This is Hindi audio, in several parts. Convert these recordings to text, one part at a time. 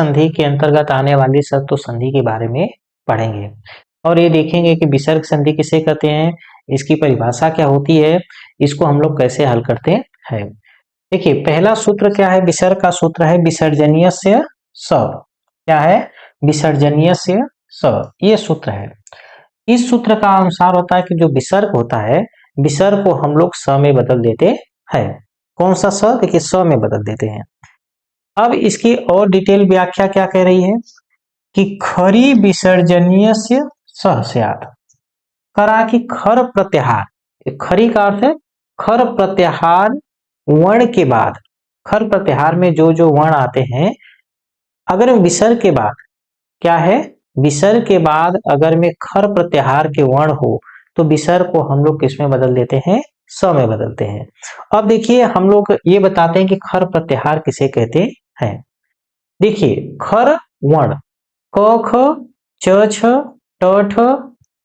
संधि के अंतर्गत आने वाली शब्द संधि के बारे में पढ़ेंगे और ये देखेंगे कि विसर्ग संधि किसे कहते हैं, इसकी परिभाषा क्या होती है, इसको हम लोग कैसे हल करते हैं। देखिए पहला सूत्र क्या है, विसर्ग का सूत्र है विसर्जनीयस्य स। क्या है, विसर्जनीयस्य स, ये सूत्र है। इस सूत्र का अनुसार होता है कि जो विसर्ग होता है, विसर्ग को हम लोग स में बदल देते हैं। कौन सा स, देखिए स में बदल देते हैं। अब इसकी और डिटेल व्याख्या क्या कह रही है कि खरी विसर्जनीयस्य स स्यात्, करा कि खर प्रत्याहार, खरी का अर्थ है खर प्रत्याहार वर्ण के बाद, खर प्रत्याहार में जो जो वर्ण आते हैं, अगर विसर्ग के बाद क्या है, विसर्ग के बाद अगर में खर प्रत्याहार के वर्ण हो तो विसर्ग को हम लोग किस में बदल देते हैं, स में बदलते हैं। अब देखिए हम लोग ये बताते हैं कि खर प्रत्याहार किसे कहते हैं। देखिए खर वर्ण क ख च छ ट ठ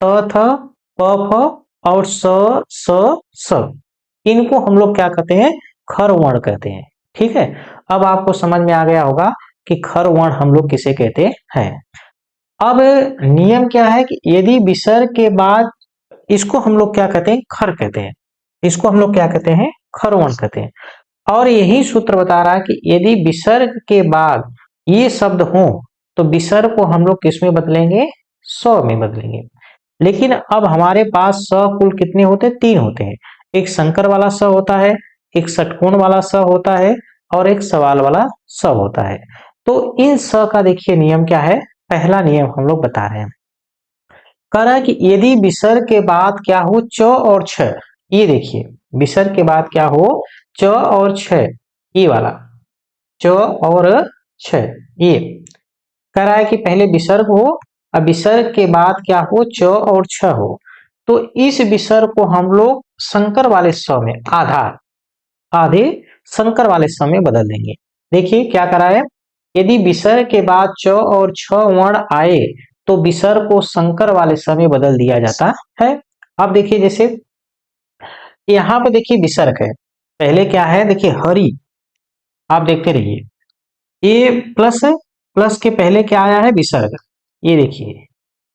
त थ प फ और स, इनको हम लोग क्या कहते हैं, खर वर्ण कहते हैं। ठीक है, अब आपको समझ में आ गया होगा कि खर वर्ण हम लोग किसे कहते हैं। अब नियम क्या है कि यदि विसर्ग के बाद, इसको हम लोग क्या कहते हैं, खर कहते हैं, इसको हम लोग क्या कहते हैं, खर वर्ण कहते हैं। और यही सूत्र बता रहा है कि यदि विसर्ग के बाद ये शब्द हो तो विसर्ग को हम लोग किस में बदलेंगे, स में बदलेंगे। लेकिन अब हमारे पास स कुल कितने होते हैं, 3 होते हैं। एक संकर वाला स होता है, एक षटकोण वाला स होता है और एक सवाल वाला स होता है। तो इन स का देखिए नियम क्या है, पहला नियम हम लोग बता रहे हैं। कह रहा है कि यदि विसर्ग के बाद क्या हो, च और छ, ये देखिए विसर्ग के बाद क्या हो, च और छ, ये वाला च और छ, ये कह रहा है कि पहले विसर्ग हो, अब विसर्ग के बाद क्या हो, च और छ हो, तो इस विसर्ग को हम लोग संकर वाले स में, आधे संकर वाले स में बदल देंगे। देखिए क्या कर रहा है, यदि विसर्ग के बाद च और छ वर्ण आए तो विसर्ग को संकर वाले स में बदल दिया जाता है। अब देखिए जैसे यहाँ पे देखिए विसर्ग है, पहले क्या है, देखिए हरि, आप देखते रहिए, ये प्लस है, प्लस के पहले क्या आया है, विसर्ग, ये देखिए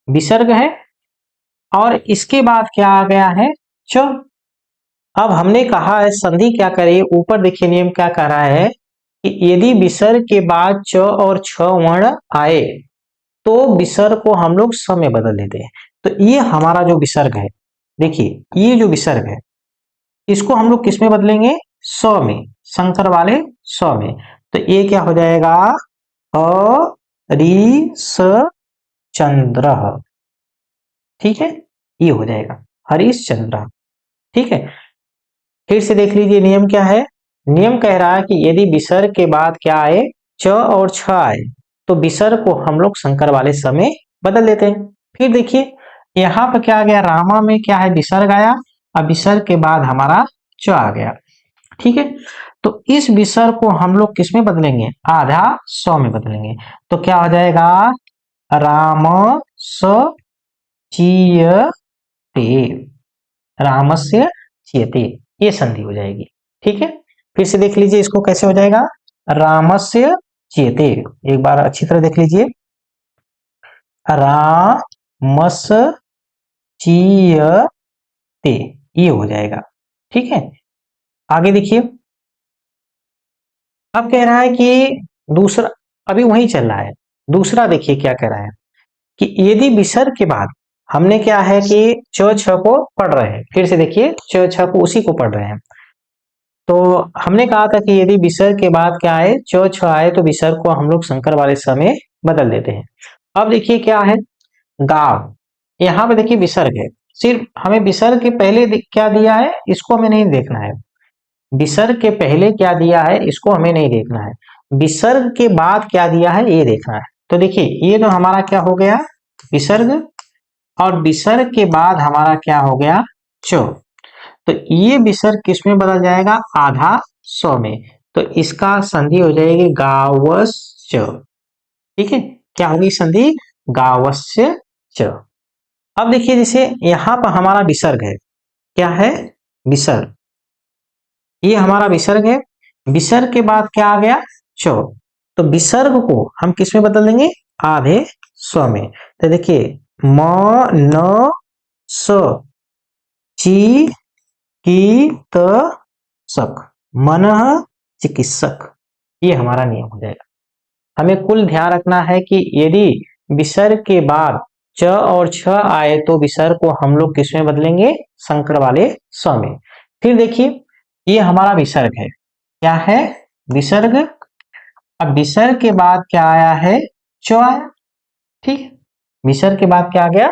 विसर्ग है और इसके बाद क्या आ गया है, च। अब हमने कहा है संधि क्या करे, ऊपर देखिए नियम क्या कह रहा है कि यदि विसर्ग के बाद च और छ वर्ण आए तो विसर्ग को हम लोग स में बदल देते हैं। तो ये हमारा जो विसर्ग है, देखिए ये जो विसर्ग है, इसको हम लोग किस में बदलेंगे, स में, संकर वाले स में। तो ये क्या हो जाएगा, हरिश्चंद्र, ठीक है, ये हो जाएगा हरिश्चंद्र। ठीक है, फिर से देख लीजिए नियम क्या है, नियम कह रहा है कि यदि विसर्ग के बाद क्या आए, च और छ आए तो विसर्ग को हम लोग संकर वाले स में बदल देते हैं। फिर देखिए यहाँ पर क्या आ गया, रामा में क्या है, विसर्ग आया, अब विसर्ग के बाद हमारा च आ गया। ठीक है, तो इस विसर्ग को हम लोग किस में बदलेंगे, आधा स में बदलेंगे। तो क्या हो जाएगा, राम स चीयते, रामस्य चीयते, ये संधि हो जाएगी। ठीक है, फिर से देख लीजिए इसको कैसे हो जाएगा, रामस्य चीयते, एक बार अच्छी तरह देख लीजिए, रामस चीयते, ये हो जाएगा। ठीक है, आगे देखिए, अब कह रहा है कि दूसरा, अभी वही चल रहा है, दूसरा देखिए क्या कह रहा है कि यदि विसर्ग के बाद हमने क्या है कि च छ को पढ़ रहे हैं, फिर से देखिए च छ को उसी को पढ़ रहे हैं, तो हमने कहा था कि यदि विसर्ग के बाद क्या आए, च छ आए तो विसर्ग को हम लोग संकर वाले स में बदल देते हैं। अब देखिए क्या है, गाव, यहाँ पे देखिए विसर्ग है, सिर्फ हमें विसर्ग के पहले क्या दिया है, इसको हमें नहीं देखना है, विसर्ग के पहले क्या दिया है इसको हमें नहीं देखना है, विसर्ग के बाद क्या दिया है ये देखना है। तो देखिए ये तो हमारा क्या हो गया, विसर्ग, और विसर्ग के बाद हमारा क्या हो गया, च। तो ये विसर्ग किस में बदल जाएगा, आधा स में, तो इसका संधि हो जाएगी गावस्य। ठीक है, क्या होगी संधि, गावस्य च। अब देखिए जैसे यहां पर हमारा विसर्ग है, क्या है, विसर्ग, ये हमारा विसर्ग है, विसर्ग के बाद क्या आ गया, च, तो विसर्ग को हम किस में बदल देंगे, आधे स्व में। तो देखिए म न स ची की त सक मनः चिकित्सक, ये हमारा नियम हो जाएगा। हमें कुल ध्यान रखना है कि यदि विसर्ग के बाद च और छ आए तो विसर्ग को हम लोग किस में बदलेंगे, संकर वाले स्व में। फिर देखिए ये हमारा विसर्ग है, क्या है, विसर्ग। अब विसर्ग के बाद क्या आया है, च आया, ठीक है। विसर्ग के बाद क्या आ गया,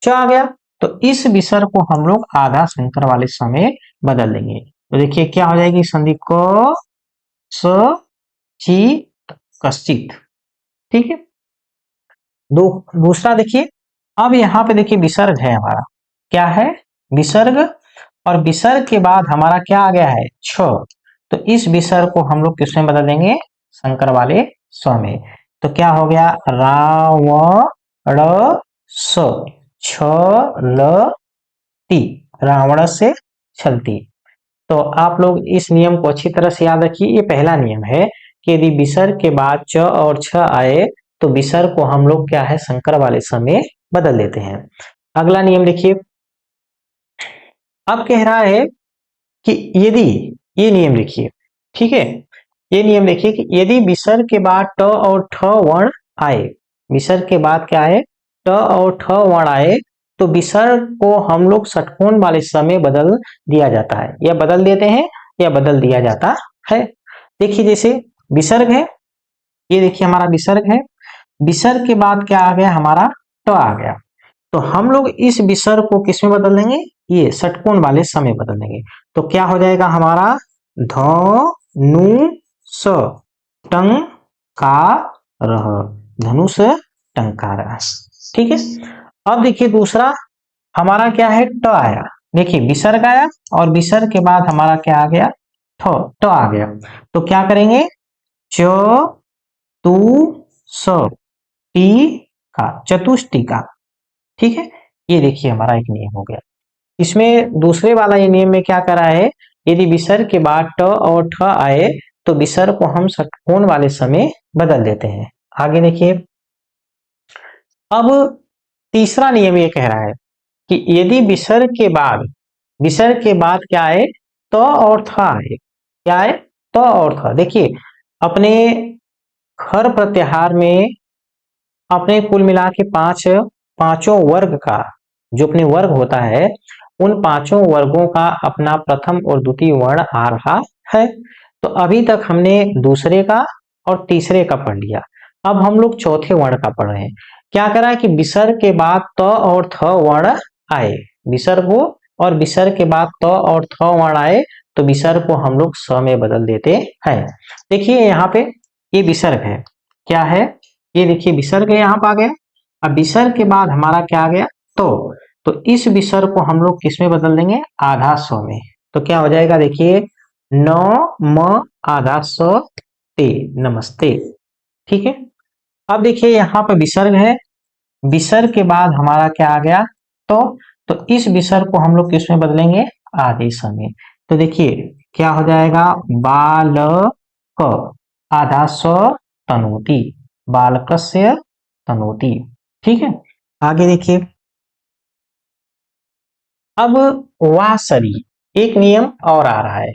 च आ गया। तो इस विसर्ग को हम लोग आधा संकर वाले स्व में बदल देंगे। तो देखिए क्या हो जाएगी संधि क स ची कश्चित, ठीक है। दूसरा देखिए, अब यहाँ पे देखिए विसर्ग है हमारा, क्या है, विसर्ग, और विसर्ग के बाद हमारा क्या आ गया है, छ। तो इस विसर्ग को हम लोग किसमें बदल देंगे, संकर वाले स्व में। तो क्या हो गया, रावण स छ ल ती, रावण से छलती। तो आप लोग इस नियम को अच्छी तरह से याद रखिए। ये पहला नियम है कि यदि विसर्ग के बाद च और छ आए तो विसर्ग को हम लोग क्या है, संकर वाले स्व में बदल देते हैं। अगला नियम देखिए, अब कह रहा है कि यदि, ये नियम देखिए, ठीक है, ये नियम देखिए कि यदि विसर्ग के बाद ट और ठ वर्ण आए, विसर्ग के बाद क्या है, ट और ठ वर्ण आए, तो विसर्ग को हम लोग षटकोण वाले स्व में बदल दिया जाता है, या बदल देते हैं या बदल दिया जाता है। देखिए जैसे विसर्ग है, ये देखिए हमारा विसर्ग है, विसर्ग के बाद क्या आ गया, हमारा ट आ गया। तो हम लोग इस विसर्ग को किस में बदल देंगे, ये षटकोण वाले स्व में बदल देंगे। तो क्या हो जाएगा हमारा, ध नु स टंग का रह, धनुष टंकार, ठीक है। अब देखिए दूसरा हमारा क्या है, ट आया, देखिए विसर्ग आया और विसर्ग के बाद हमारा क्या आ गया, ठ, ट आ गया। तो क्या करेंगे, च तू स टी का, चतुष्टिका, ठीक है। ये देखिए हमारा एक नियम हो गया। इसमें दूसरे वाला ये नियम में क्या करा है, यदि विसर्ग के बाद ट और ठ आए तो विसर्ग को हम षटकोण वाले स्व में बदल देते हैं। आगे देखिए, अब तीसरा नियम ये कह रहा है कि यदि विसर्ग के बाद क्या आए, त और थ आए, क्या आए, त और थ। देखिए अपने हर प्रत्याहार में अपने कुल मिला के पांचों वर्ग का जो अपने वर्ग होता है, उन पांचों वर्गों का अपना प्रथम और द्वितीय वर्ण आ रहा है। तो अभी तक हमने दूसरे का और तीसरे का पढ़ लिया, अब हम लोग चौथे वर्ण का पढ़ रहे हैं। क्या करा है कि विसर्ग के बाद त और थ वर्ण आए, विसर्ग हो और विसर्ग के बाद त और थ वर्ण आए तो विसर्ग को हम लोग स में बदल देते हैं। देखिए यहाँ पे ये विसर्ग है, क्या है, ये देखिए विसर्ग यहाँ पे आ गया। अब विसर्ग के बाद हमारा क्या आ गया, तो इस विसर्ग को हम लोग किस में बदल देंगे, आधा स्व में। तो क्या हो जाएगा, देखिए न म आधा स्व ते, नमस्ते, ठीक है। अब देखिए यहाँ पर विसर्ग है, विसर्ग के बाद हमारा क्या आ गया, तो इस विसर्ग को हम लोग किस में बदलेंगे, आधे स्व में। तो देखिए क्या हो जाएगा, बालक आधा स्व तनोति, बालकस्य तनोति, ठीक है। आगे देखिए, अब वासरी एक नियम और आ रहा है।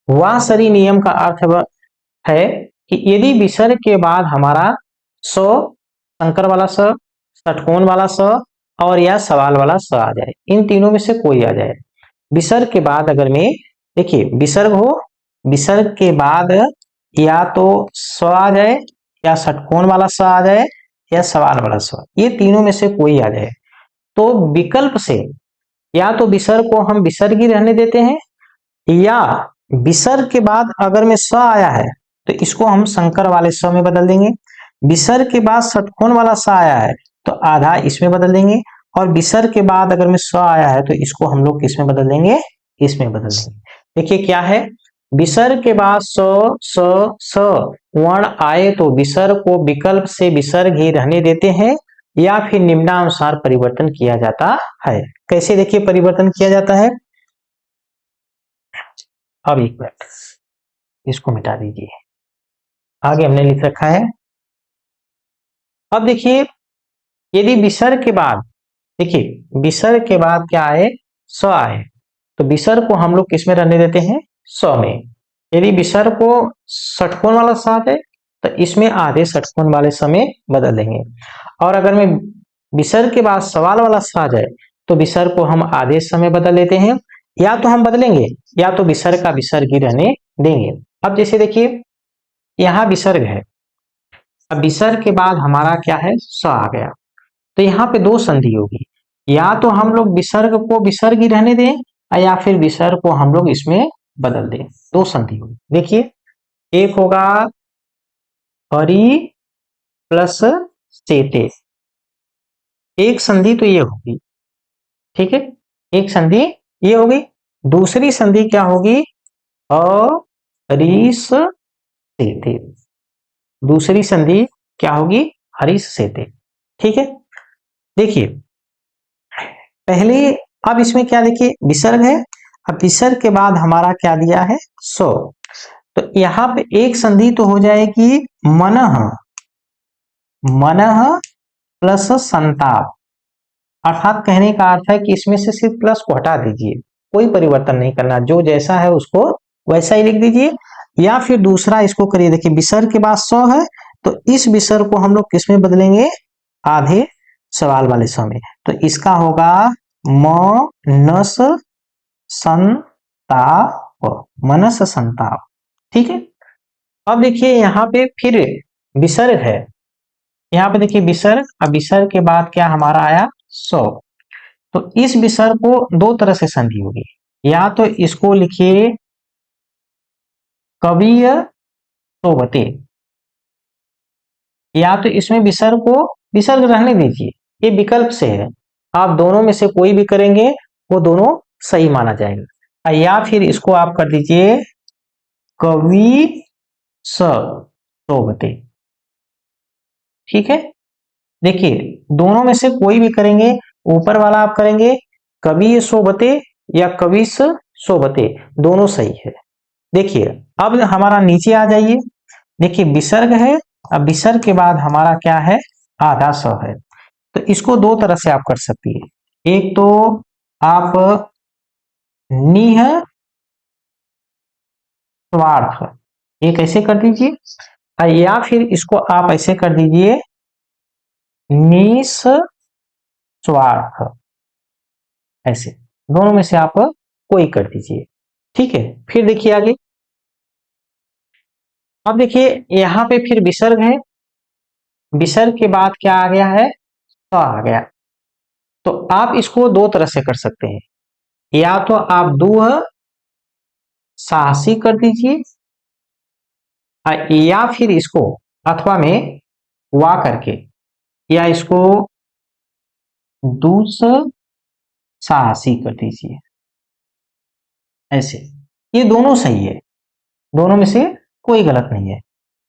वासरी नियम का अर्थ है कि यदि विसर्ग के बाद हमारा स, संकर वाला स, षटकोण वाला स और या सवाल वाला स आ जाए, इन तीनों में से कोई आ जाए, विसर्ग के बाद अगर में, देखिए विसर्ग हो, विसर्ग के बाद या तो स आ जाए या षटकोण वाला स आ जाए या सवाल वाला स, ये तीनों में से कोई आ जाए, तो विकल्प से या तो विसर्ग को हम विसर्ग ही रहने देते हैं, या विसर्ग के बाद अगर में स आया है तो इसको हम संकर वाले स में बदल देंगे, विसर्ग के बाद षटकोण वाला स आया है तो आधा इसमें बदल देंगे, और विसर्ग के बाद अगर में स आया है तो इसको हम लोग किसमें बदल देंगे, इसमें बदल देंगे। देखिए क्या है, विसर्ग के बाद स वर्ण आए तो विसर्ग को विकल्प से विसर्ग ही रहने देते हैं या फिर निम्नानुसार परिवर्तन किया जाता है। कैसे देखिए परिवर्तन किया जाता है, अब एक मिनट इसको मिटा दीजिए। आगे हमने लिख रखा है। अब देखिए, यदि विसर्ग के बाद, देखिए विसर्ग के बाद क्या आए, स आए, तो विसर्ग को हम लोग किस में रहने देते हैं, स में। यदि विसर्ग को षटकोण वाला स आ जाए तो इसमें आधे षटकोण वाले स में बदल देंगे। और अगर मैं विसर्ग के बाद सवाल वाला स आ जाए तो विसर्ग को हम आधे स में बदल देते हैं, या तो हम बदलेंगे या तो विसर्ग का विसर्ग ही रहने देंगे। अब जैसे देखिए, यहाँ विसर्ग है, अब विसर्ग के बाद हमारा क्या है, स आ गया, तो यहाँ पे दो संधि होगी, या तो हम लोग विसर्ग को विसर्ग ही रहने दें या फिर विसर्ग को हम लोग इसमें बदल दें। दो संधि होगी, देखिए एक होगा हरि प्लस सेते, एक संधि तो ये होगी, ठीक है, एक संधि ये होगी। दूसरी संधि क्या होगी, हरीश सेते, दूसरी संधि क्या होगी, हरीश सेते, ठीक है। देखिए पहले, अब इसमें क्या, देखिए विसर्ग है, अब विसर्ग के बाद हमारा क्या दिया है, सो, तो यहां पे एक संधि तो हो जाएगी मनः, मनः प्लस संताप, अर्थात कहने का अर्थ है कि इसमें से सिर्फ प्लस को हटा दीजिए, कोई परिवर्तन नहीं करना, जो जैसा है उसको वैसा ही लिख दीजिए। या फिर दूसरा इसको करिए, देखिए विसर्ग के बाद सौ है, तो इस विसर्ग को हम लोग किस में बदलेंगे, आधे सवाल वाले सौ में, तो इसका होगा मनस संताप, मनस संताप, ठीक है। अब देखिए यहाँ पे फिर विसर्ग है, यहाँ पे देखिए विसर्ग, अब विसर्ग के बाद क्या हमारा आया, सौ, तो इस विसर्ग को दो तरह से संधि होगी, या तो इसको लिखिए कविय सोबते, या तो इसमें विसर्ग को विसर्ग रहने दीजिए, ये विकल्प से है, आप दोनों में से कोई भी करेंगे वो दोनों सही माना जाएगा, या फिर इसको आप कर दीजिए कवि सोबते, ठीक है। देखिए दोनों में से कोई भी करेंगे, ऊपर वाला आप करेंगे कवि सोबते या कविस सोबते, दोनों सही है। देखिए अब हमारा नीचे आ जाइए, देखिए विसर्ग है, अब विसर्ग के बाद हमारा क्या है, आधा स है, तो इसको दो तरह से आप कर सकती है, एक तो आप निह स्वार्थ, एक ऐसे कर दीजिए, या फिर इसको आप ऐसे कर दीजिए निस स्वार्थ, ऐसे दोनों में से आप कोई कर दीजिए, ठीक है। फिर देखिए आगे, अब देखिए यहाँ पे फिर विसर्ग है, विसर्ग के बाद क्या आ गया है, स आ गया, तो आप इसको दो तरह से कर सकते हैं, या तो आप दुह साहसी कर दीजिए, या फिर इसको अथवा में वा करके, या इसको दूस साहसी कर दीजिए, ऐसे, ये दोनों सही है, दोनों में से कोई गलत नहीं है।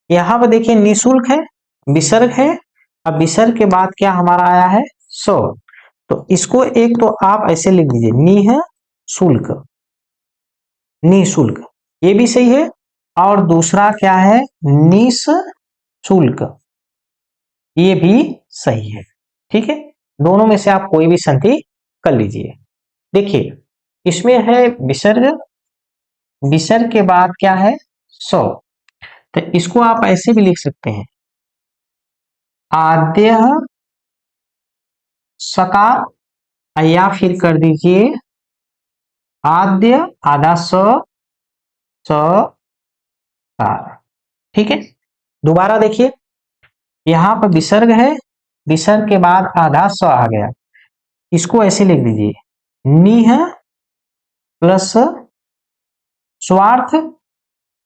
यहां पर देखिए निशुल्क है, विसर्ग है, अब विसर्ग के बाद क्या हमारा आया है, सो, तो इसको एक तो आप ऐसे लिख दीजिए निह शुल्क, निशुल्क, ये भी सही है, और दूसरा क्या है, निश शुल्क, ये भी सही है, ठीक है। दोनों में से आप कोई भी संधि कर लीजिए। देखिए इसमें है विसर्ग, विसर्ग के बाद क्या है, सौ, तो इसको आप ऐसे भी लिख सकते हैं आद्य सकार, या फिर कर दीजिए आद्य आधा सकार, ठीक है। दोबारा देखिए, यहां पर विसर्ग है, विसर्ग के बाद आधा स आ गया, इसको ऐसे लिख दीजिए निह प्लस स्वार्थ,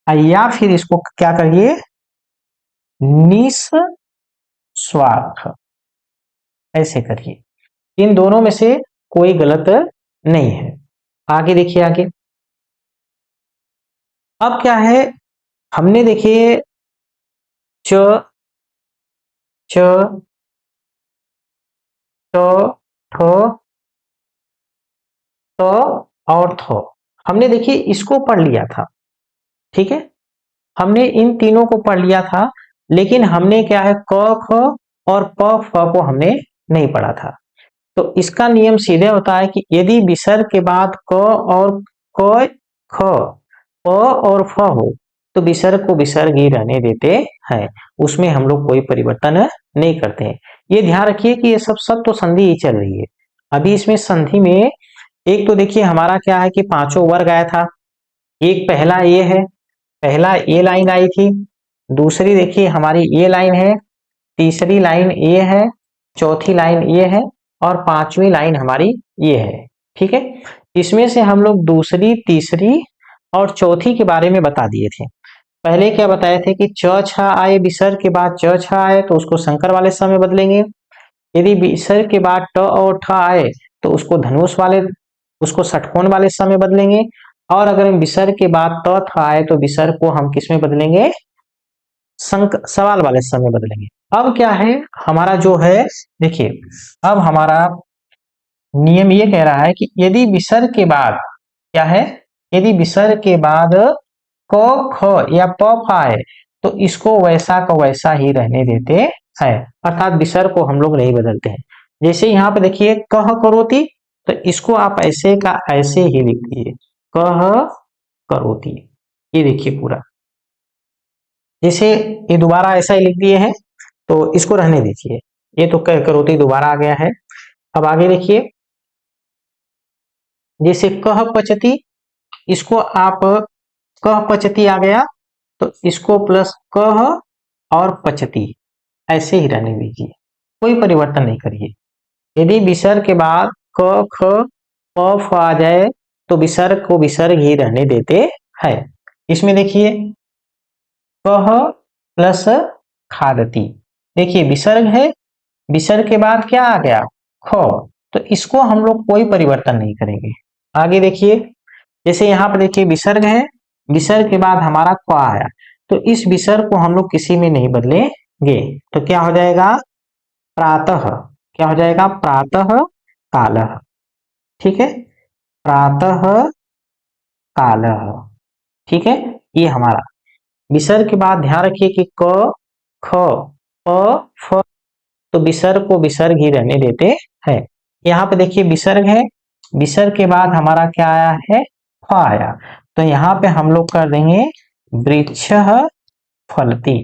या फिर इसको क्या करिए निस स्वार्थ, ऐसे करिए, इन दोनों में से कोई गलत नहीं है। आगे देखिए आगे, अब क्या है, हमने देखिए च च ट ठ त और थ, हमने देखिए इसको पढ़ लिया था, ठीक है। हमने इन तीनों को पढ़ लिया था, लेकिन हमने क्या है क ख और प फ को हमने नहीं पढ़ा था। तो इसका नियम सीधे होता है कि यदि विसर्ग के बाद क और क ख प और फ हो तो विसर्ग को विसर्ग ही रहने देते हैं, उसमें हम लोग कोई परिवर्तन नहीं करते हैं। ये ध्यान रखिए कि ये सब तो संधि ही चल रही है। अभी इसमें संधि में एक तो देखिए हमारा क्या है कि पांचों वर्ग आया था। एक पहला ये है, पहला ये लाइन आई थी, दूसरी देखिए हमारी ये लाइन है, तीसरी लाइन ये है, चौथी लाइन ये है और पांचवी लाइन हमारी ये है। ठीक है, इसमें से हम लोग दूसरी, तीसरी और चौथी के बारे में बता दिए थे। पहले क्या बताए थे कि च छ आए विसर्ग के बाद च छ आए तो उसको संकर वाले स में बदलेंगे। यदि विसर्ग के बाद ट और ठ आए तो उसको धनुष वाले, उसको षटकोण वाले स में बदलेंगे। और अगर विसर्ग के बाद त थ आए तो विसर्ग को हम किस में बदलेंगे, सवाल वाले स में बदलेंगे। अब क्या है हमारा जो है, देखिए अब हमारा नियम ये कह रहा है कि यदि विसर्ग के बाद क्या है, यदि विसर्ग के बाद क ख या प फ आए तो इसको वैसा का वैसा ही रहने देते हैं, अर्थात विसर्ग को हम लोग नहीं बदलते हैं। जैसे यहाँ पे देखिए कह करोति, तो इसको आप ऐसे का ऐसे ही लिख दिए, कह करोति। ये देखिए पूरा, जैसे ये दोबारा ऐसा ही लिख दिए हैं तो इसको रहने दीजिए। ये तो कह करोति दोबारा आ गया है। अब आगे देखिए, जैसे कह पचती, इसको आप कह पचती आ गया तो इसको प्लस कह और पचती ऐसे ही रहने दीजिए, कोई परिवर्तन नहीं करिए। यदि विसर्ग के बाद क ख प फ आ जाए तो विसर्ग को विसर्ग ही रहने देते हैं। इसमें देखिए कह प्लस खादती, देखिए विसर्ग है, विसर्ग के बाद क्या आ गया ख, तो इसको हम लोग कोई परिवर्तन नहीं करेंगे। आगे देखिए, जैसे यहाँ पर देखिए विसर्ग है, विसर्ग के बाद हमारा क आया तो इस विसर्ग को हम लोग किसी में नहीं बदलेंगे, तो क्या हो जाएगा प्रातः, क्या हो जाएगा प्रातः कालः। ठीक है, प्रातः कालः। ठीक है, ये हमारा विसर्ग के बाद ध्यान रखिए कि क ख प फ, तो विसर्ग को विसर्ग ही रहने देते हैं। यहाँ पे देखिए विसर्ग है, विसर्ग के बाद हमारा क्या आया है फ आया, तो यहाँ पे हम लोग कर देंगे वृक्षः फलति।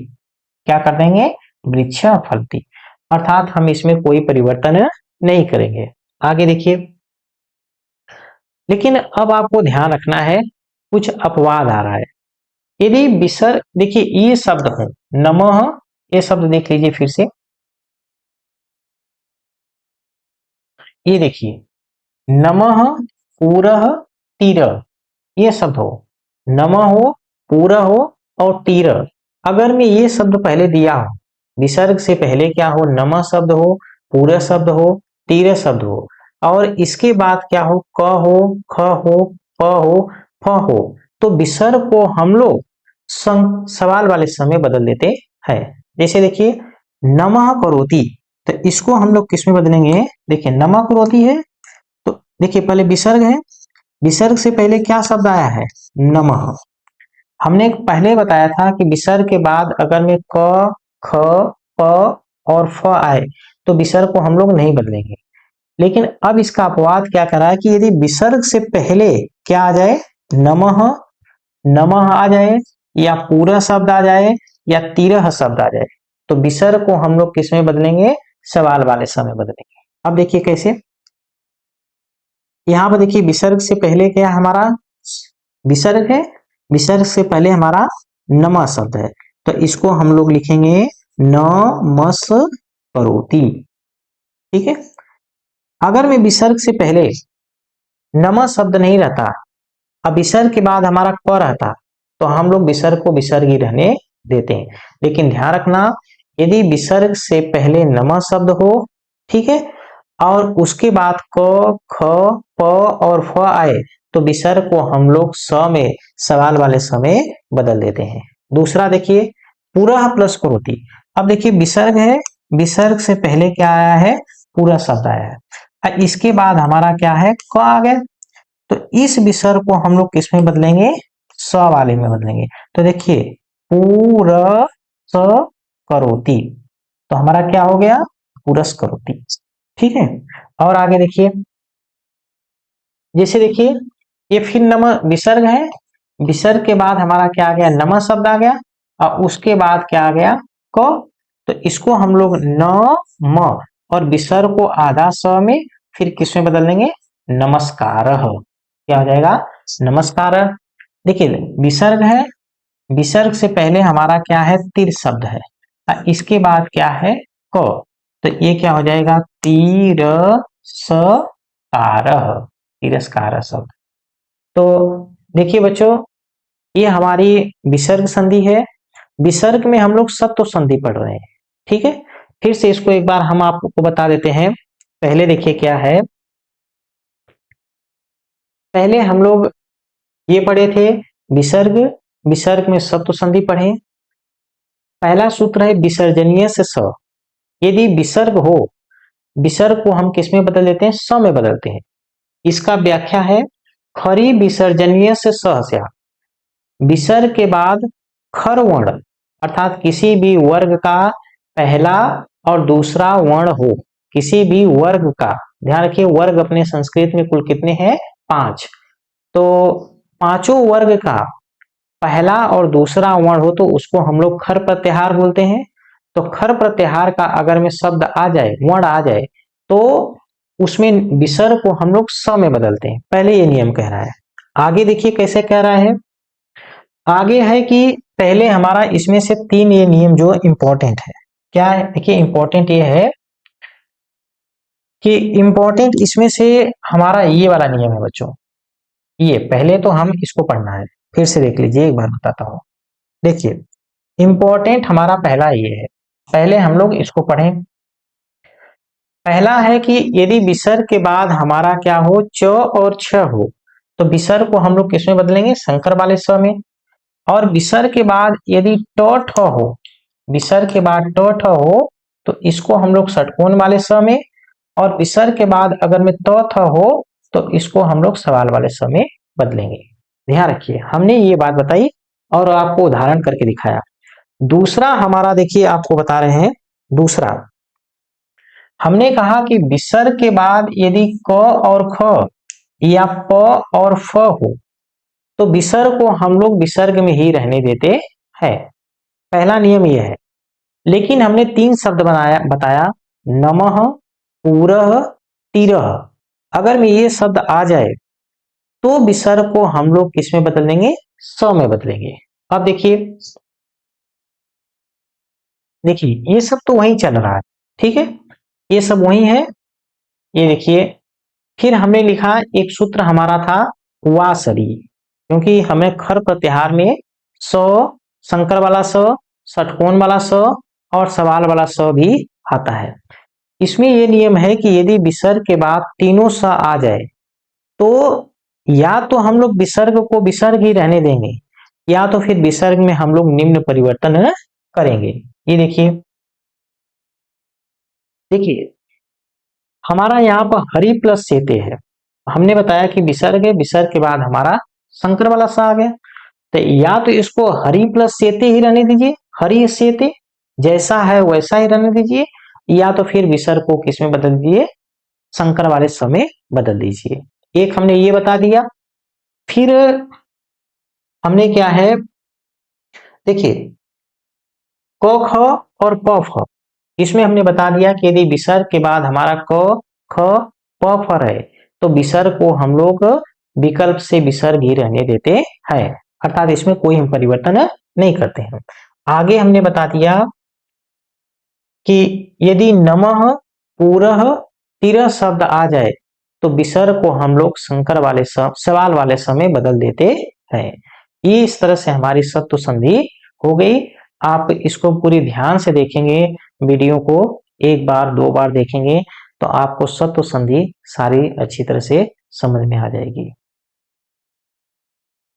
क्या कर देंगे, वृक्ष फलति, अर्थात हम इसमें कोई परिवर्तन नहीं करेंगे। आगे देखिए, लेकिन अब आपको ध्यान रखना है कुछ अपवाद आ रहा है। यदि विसर्ग, देखिए ये शब्द हो नमः, ये शब्द देख लीजिए फिर से, ये देखिए नमः पूरः तीरः, ये शब्द हो, नमः हो, पूरः हो और तीरः। अगर मैं ये शब्द पहले दिया हो, विसर्ग से पहले क्या हो, नमः शब्द हो, पूरः शब्द हो, तीरः शब्द हो, और इसके बाद क्या हो क हो, ख हो, प हो, फ हो, तो विसर्ग को हम लोग सवाल वाले समय बदल देते हैं। जैसे देखिए नमः करोति, तो इसको हम लोग किस में बदलेंगे, देखिए नमः करोति है तो देखिए पहले विसर्ग है, विसर्ग से पहले क्या शब्द आया है नमः। हमने पहले बताया था कि विसर्ग के बाद अगर में क ख प और फ आए तो विसर्ग को हम लोग नहीं बदलेंगे। लेकिन अब इसका अपवाद क्या कर रहा है कि यदि विसर्ग से पहले क्या आ जाए नमः, नमः आ जाए या पूरा शब्द आ जाए या तीरह शब्द आ जाए, तो विसर्ग को हम लोग किस में बदलेंगे, सवाल वाले समय बदलेंगे। अब देखिए कैसे, यहाँ पर देखिए विसर्ग से पहले क्या हमारा विसर्ग है, विसर्ग से पहले हमारा नमः शब्द है, तो इसको हम लोग लिखेंगे नमस करोति। ठीक है, अगर मैं विसर्ग से पहले नमः शब्द नहीं रहता, अब विसर्ग के बाद हमारा क रहता, तो हम लोग विसर्ग को विसर्ग ही रहने देते हैं। लेकिन ध्यान रखना यदि विसर्ग से पहले नमः शब्द हो, ठीक है, और उसके बाद क ख प और फ आए तो विसर्ग को हम लोग स में सवाल वाले समय बदल देते हैं। दूसरा देखिए पूरा प्लस करोति, अब देखिए विसर्ग है, विसर्ग से पहले क्या आया है पूरा शब्द आया है, इसके बाद हमारा क्या है क आ गया, तो इस विसर्ग को हम लोग किस में बदलेंगे, स वाले में बदलेंगे। तो देखिए पुरस्करोति। तो हमारा क्या हो गया, पुरस्करोति। ठीक है, और आगे देखिए, जैसे देखिए ये फिर नम विसर्ग है, विसर्ग के बाद हमारा क्या आ गया, नम शब्द आ गया, और उसके बाद क्या आ गया, क। तो इसको हम लोग न म और विसर्ग को आधा स में फिर किस में बदल देंगे, नमस्कार। क्या हो जाएगा, नमस्कार। देखिए विसर्ग है, विसर्ग से पहले हमारा क्या है, तिर शब्द है, इसके बाद क्या है, क। तो ये क्या हो जाएगा, तिरस्कार, तिरस्कार शब्द। तो देखिए बच्चों, ये हमारी विसर्ग संधि है। विसर्ग में हम लोग सत्व संधि पढ़ रहे हैं। ठीक है, फिर से इसको एक बार हम आपको बता देते हैं। पहले देखिए क्या है, पहले हम लोग ये पढ़े थे विसर्ग, विसर्ग में सत्व संधि पढ़े। पहला सूत्र है विसर्जनीय से स। यदि विसर्ग हो, विसर्ग को हम किस में बदल देते हैं, स में बदलते हैं। इसका व्याख्या है, खरी विसर्जनीय से स। विसर्ग के बाद खर वर्ण अर्थात किसी भी वर्ग का पहला और दूसरा वर्ण हो, किसी भी वर्ग का, ध्यान रखिए वर्ग अपने संस्कृत में कुल कितने हैं, 5। तो पांचों वर्ग का पहला और दूसरा वर्ण हो तो उसको हम लोग खर प्रत्याहार बोलते हैं। तो खर प्रत्याहार का अगर में शब्द आ जाए, वर्ण आ जाए, तो उसमें विसर्ग को हम लोग स में बदलते हैं। पहले ये नियम कह रहा है। आगे देखिए कैसे कह रहा है, आगे है कि पहले हमारा इसमें से 3 ये नियम जो इंपॉर्टेंट है। क्या है, देखिए इंपॉर्टेंट ये है कि इंपॉर्टेंट इसमें से हमारा ये वाला नियम है बच्चों। ये पहले तो हम इसको पढ़ना है, फिर से देख लीजिए, एक बार बताता हूं। देखिए इंपॉर्टेंट हमारा पहला ये है, पहले हम लोग इसको पढ़ें। पहला है कि यदि विसर्ग के बाद हमारा क्या हो, च और छ हो, तो विसर्ग को हम लोग किसमें बदलेंगे, संकर वाले स में। और विसर्ग के बाद यदि ट ठ हो, विसर्ग के बाद ट ठ हो, तो इसको हम लोग षटकोण वाले स में। और विसर्ग के बाद अगर में त थ हो, तो इसको हम लोग सवाल वाले स में बदलेंगे। ध्यान रखिए, हमने ये बात बताई और आपको उदाहरण करके दिखाया। दूसरा हमारा देखिए आपको बता रहे हैं, दूसरा हमने कहा कि विसर्ग के बाद यदि क और ख या प और फ हो, तो विसर्ग को हम लोग विसर्ग में ही रहने देते हैं। पहला नियम यह है। लेकिन हमने 3 शब्द बताया, नमः, पुरः, तिरः। अगर में ये शब्द आ जाए तो विसर्ग को हम लोग किस में बदल देंगे, स में बदलेंगे। अब देखिए, देखिए ये सब तो वही चल रहा है, ठीक है, ये सब वही है। ये देखिए, फिर हमने लिखा एक सूत्र हमारा था वासरी, क्योंकि हमें खर प्रत्याहार में स, संकर वाला स, षटकोण वाला स और सवाल वाला स भी आता है। इसमें यह नियम है कि यदि विसर्ग के बाद तीनों स आ जाए, तो या तो हम लोग विसर्ग को विसर्ग ही रहने देंगे, या तो फिर विसर्ग में हम लोग निम्न परिवर्तन करेंगे। ये देखिए, देखिए हमारा यहाँ पर हरि प्लस सेते है। हमने बताया कि विसर्ग है, विसर्ग के बाद हमारा संकर वाला सा आ गया, तो या तो इसको हरि प्लस सेते ही रहने दीजिए, हरि सेते जैसा है वैसा ही रहने दीजिए, या तो फिर विसर्ग को किस में बदल दीजिए, संकर वाले समय बदल दीजिए। एक हमने ये बता दिया। फिर हमने क्या है, देखिए क ख और प फ, इसमें हमने बता दिया कि यदि विसर्ग के बाद हमारा क ख प फ रहे, तो विसर्ग को हम लोग विकल्प से विसर्ग ही रहने देते हैं, अर्थात इसमें कोई हम परिवर्तन नहीं करते हैं। आगे हमने बता दिया कि यदि नमः, पुरः, तिरः शब्द आ जाए, तो विसर्ग को हम लोग संकर वाले सवाल वाले समय बदल देते हैं। ये इस तरह से हमारी सत्व संधि हो गई। आप इसको पूरी ध्यान से देखेंगे, वीडियो को 1 बार 2 बार देखेंगे, तो आपको सत्व संधि सारी अच्छी तरह से समझ में आ जाएगी।